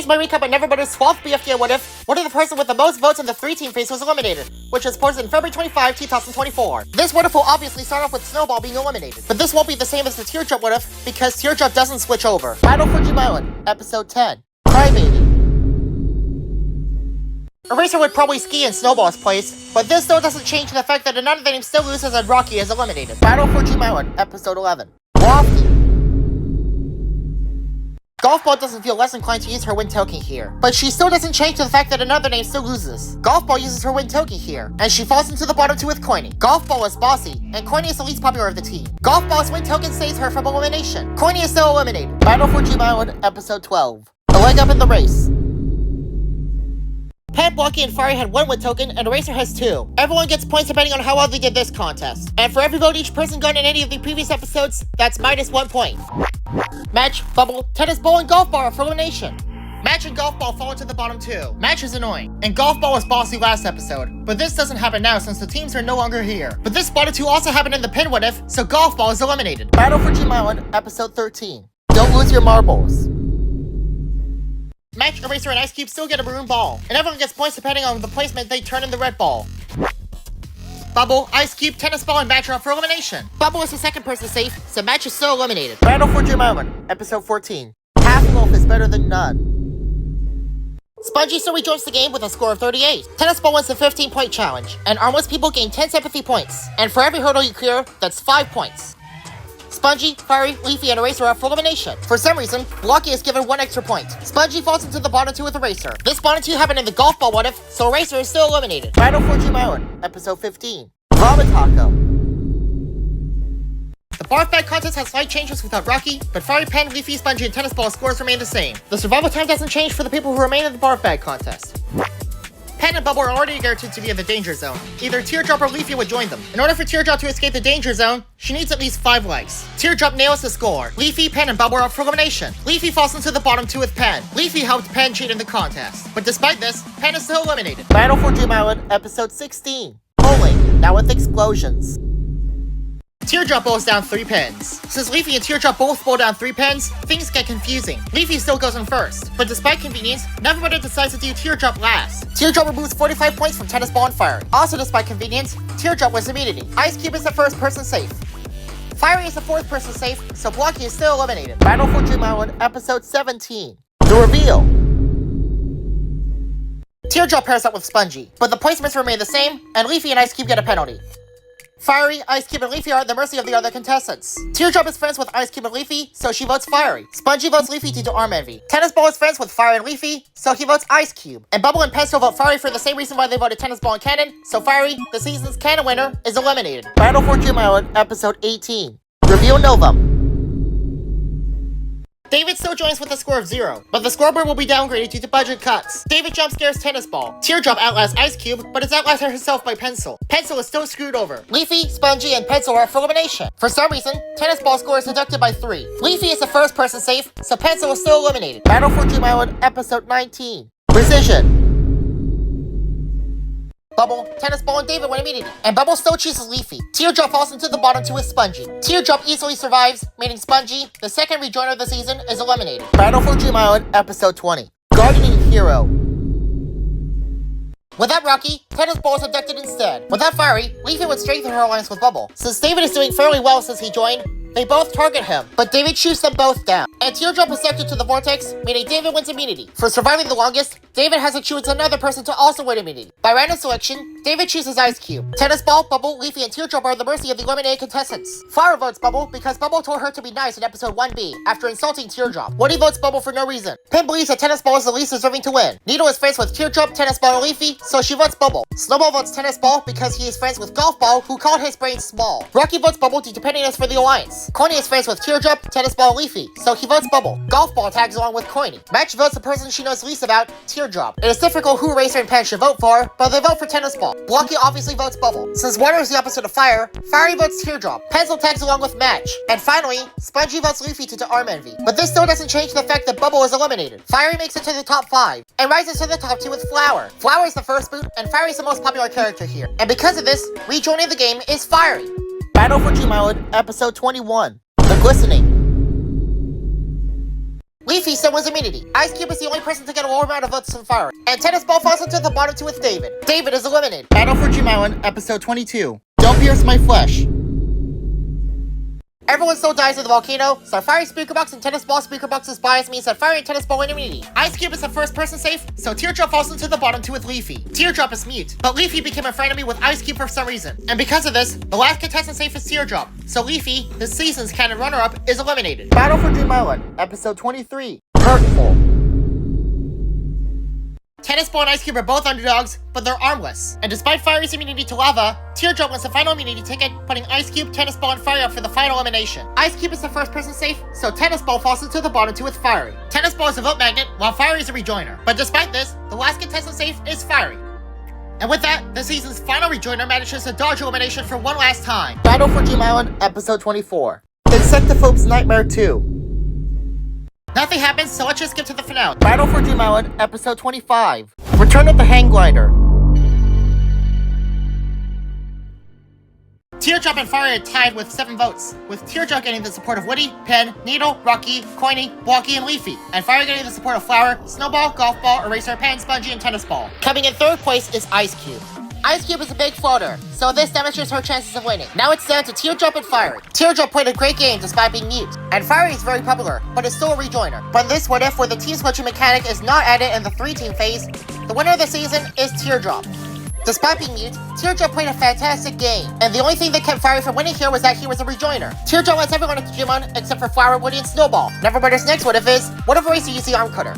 Here's my recap on NeverButter's 12th BFK What If. What if the person with the most votes in the 3-team phase was eliminated, which was posted in February 25, 2024. This What If will obviously start off with Snowball being eliminated, but this won't be the same as the Teardrop What If because Teardrop doesn't switch over. Battle for Dream Island, Episode 10. Crybaby. Eraser would probably ski in Snowball's place, but this still doesn't change the fact that another name still loses and Rocky is eliminated. Battle for Dream Island, Episode 11. Lofty. Golf Ball doesn't feel less inclined to use her win token here, but she still doesn't change the fact that another name still loses. Golf Ball uses her win token here, and she falls into the bottom 2 with Coiny. Golf Ball is bossy, and Coiny is the least popular of the team. Golf Ball's win token saves her from elimination. Coiny is still eliminated. Battle for Dream Island, Episode 12. A leg up in the race. Pan, Blocky, and Fiery had 1 win token, and Eraser has 2. Everyone gets points depending on how well they did this contest. And for every vote each person got in any of the previous episodes, that's minus 1 point. Match, Bubble, Tennis Ball, and Golf Ball are for elimination. Match and Golf Ball fall into the bottom 2. Match is annoying, and Golf Ball was bossy last episode, but this doesn't happen now since the teams are no longer here. But this bottom 2 also happened in the pin What If, so Golf Ball is eliminated. Battle for Dream Island, Episode 13. Don't lose your marbles. Match, Eraser, and Ice Cube still get a maroon ball, and everyone gets points depending on the placement they turn in the red ball. Bubble, Ice Cube, Tennis Ball, and Match are up for elimination. Bubble is the second person safe, so Match is still eliminated. Battle for Dream Island, Episode 14. Half Wolf is better than none. Spongy still rejoins the game with a score of 38. Tennis Ball wins the 15-point challenge, and Armless people gain 10 sympathy points. And for every hurdle you clear, that's 5 points. Spongy, Fiery, Leafy, and Eraser are up for elimination. For some reason, Blocky is given 1 extra point. Spongy falls into the bottom 2 with Eraser. This bottom 2 happened in the Golf Ball What If, so Eraser is still eliminated. Battle for Dream Island, Episode 15. Vomit Taco. The barf bag contest has slight changes without Rocky, but Fiery, Pen, Leafy, Spongy, and Tennis Ball scores remain the same. The survival time doesn't change for the people who remain in the barf bag contest. Pen and Bubble are already guaranteed to be in the danger zone. Either Teardrop or Leafy would join them. In order for Teardrop to escape the danger zone, she needs at least 5 likes. Teardrop nails the score. Leafy, Pen, and Bubble are up for elimination. Leafy falls into the bottom 2 with Pen. Leafy helped Pen cheat in the contest. But despite this, Pen is still eliminated. Battle for Dream Island, Episode 16. Bowling, now with explosions. Teardrop bowls down 3 pins. Since Leafy and Teardrop both bowl down 3 pins, things get confusing. Leafy still goes in first, but despite convenience, NeverButter decides to do Teardrop last. Teardrop removes 45 points from Tennis Ball and Fiery. Also despite convenience, Teardrop wins immunity. Ice Cube is the first person safe. Fiery is the 4th person safe, so Blocky is still eliminated. Battle for Dream Island, Episode 17. The Reveal. Teardrop pairs up with Spongy, but the placements remain the same, and Leafy and Ice Cube get a penalty. Fiery, Ice Cube, and Leafy are at the mercy of the other contestants. Teardrop is friends with Ice Cube and Leafy, so she votes Fiery. Spongy votes Leafy due to arm envy. Tennis Ball is friends with Fiery and Leafy, so he votes Ice Cube. And Bubble and Pencil vote Fiery for the same reason why they voted Tennis Ball and Cannon, so Fiery, the season's Cannon winner, is eliminated. Battle for Dream Island, Episode 18. Reveal Novum. David still joins with a score of 0, but the scoreboard will be downgraded due to budget cuts. David jump scares Tennis Ball. Teardrop outlasts Ice Cube, but is outlasted herself by Pencil. Pencil is still screwed over. Leafy, Spongy, and Pencil are up for elimination. For some reason, Tennis Ball score is deducted by 3. Leafy is the first person safe, so Pencil is still eliminated. Battle for Dream Island, Episode 19. Precision. Bubble, Tennis Ball, and David win immunity, and Bubble still chooses Leafy. Teardrop falls into the bottom 2 with Spongy. Teardrop easily survives, meaning Spongy, the second rejoiner of the season, is eliminated. Battle for Dream Island, Episode 20. Gardening Hero. Without Rocky, Tennis Ball is abducted instead. Without Fiery, Leafy would strengthen her alliance with Bubble. Since David is doing fairly well since he joined, they both target him, but David shoots them both down. And Teardrop is sucked into the vortex, meaning David wins immunity. For surviving the longest, David has to choose another person to also win immunity. By random selection, David chooses Ice Cube. Tennis Ball, Bubble, Leafy, and Teardrop are at the mercy of the eliminated contestants. Fire votes Bubble because Bubble told her to be nice in Episode 1B after insulting Teardrop. Woody votes Bubble for no reason. Pim believes that Tennis Ball is the least deserving to win. Needle is friends with Teardrop, Tennis Ball, and Leafy, so she votes Bubble. Snowball votes Tennis Ball because he is friends with Golf Ball, who called his brain small. Rocky votes Bubble due to pettiness for the alliance. Coiny is friends with Teardrop, Tennis Ball, and Leafy, so he votes Bubble. Golf Ball tags along with Coiny. Match votes the person she knows least about, Teardrop. It is difficult who Eraser and Pen should vote for, but they vote for Tennis Ball. Blocky obviously votes Bubble. Since water is the opposite of fire, Fiery votes Teardrop. Pencil tags along with Match. And finally, Spongy votes Leafy due to arm envy. But this still doesn't change the fact that Bubble is eliminated. Fiery makes it to the top 5, and rises to the top 2 with Flower. Flower is the first boot, and Fiery is the most popular character here. And because of this, rejoining the game is Fiery. Battle for Dream Island, Episode 21. The Glistening. Leafy still wins immunity. Ice Cube is the only person to get a lower amount of votes than Fiery. And Tennis Ball falls into the bottom 2 with David. David is eliminated. Battle for Dream Island, episode 22. Don't pierce my flesh. Everyone still dies in the volcano, so Fiery's Speaker Box and Tennis Ball Speaker Box's bias means that Fiery and Tennis Ball win immunity. Ice Cube is the first person safe, so Teardrop falls into the bottom 2 with Leafy. Teardrop is mute, but Leafy became a frenemy with Ice Cube for some reason. And because of this, the last contestant safe is Teardrop, so Leafy, this season's canon runner-up, is eliminated. Battle for Dream Island, episode 23. Hurtful. Tennis Ball and Ice Cube are both underdogs, but they're armless. And despite Fiery's immunity to lava, Teardrop wins the final immunity ticket, putting Ice Cube, Tennis Ball, and Fiery up for the final elimination. Ice Cube is the first person safe, so Tennis Ball falls into the bottom 2 with Fiery. Tennis Ball is a vote magnet, while Fiery is a rejoiner. But despite this, the last contestant safe is Fiery. And with that, the season's final rejoiner manages to dodge elimination for one last time. Battle for Dream Island, episode 24. Insectophobe's Nightmare 2. Nothing happens, so let's just skip to the finale. Battle for Dream Island, episode 25. Return of the Hang Glider. Teardrop and Fiery are tied with 7 votes, with Teardrop getting the support of Woody, Pen, Needle, Rocky, Coiny, Blocky, and Leafy, and Fiery getting the support of Flower, Snowball, Golf Ball, Eraser, Pen, Spongy, and Tennis Ball. Coming in 3rd place is Ice Cube. Ice Cube is a big floater, so this demonstrates her chances of winning. Now it's down to Teardrop and Fiery. Teardrop played a great game despite being mute, and Fiery is very popular, but is still a rejoiner. But this what if where the team switching mechanic is not added in the 3-team phase, the winner of the season is Teardrop. Despite being mute, Teardrop played a fantastic game, and the only thing that kept Fiery from winning here was that he was a rejoiner. Teardrop lets everyone at the gym on except for Flower, Woody, and Snowball. NeverButter's next what if is, what if race you use the arm cutter?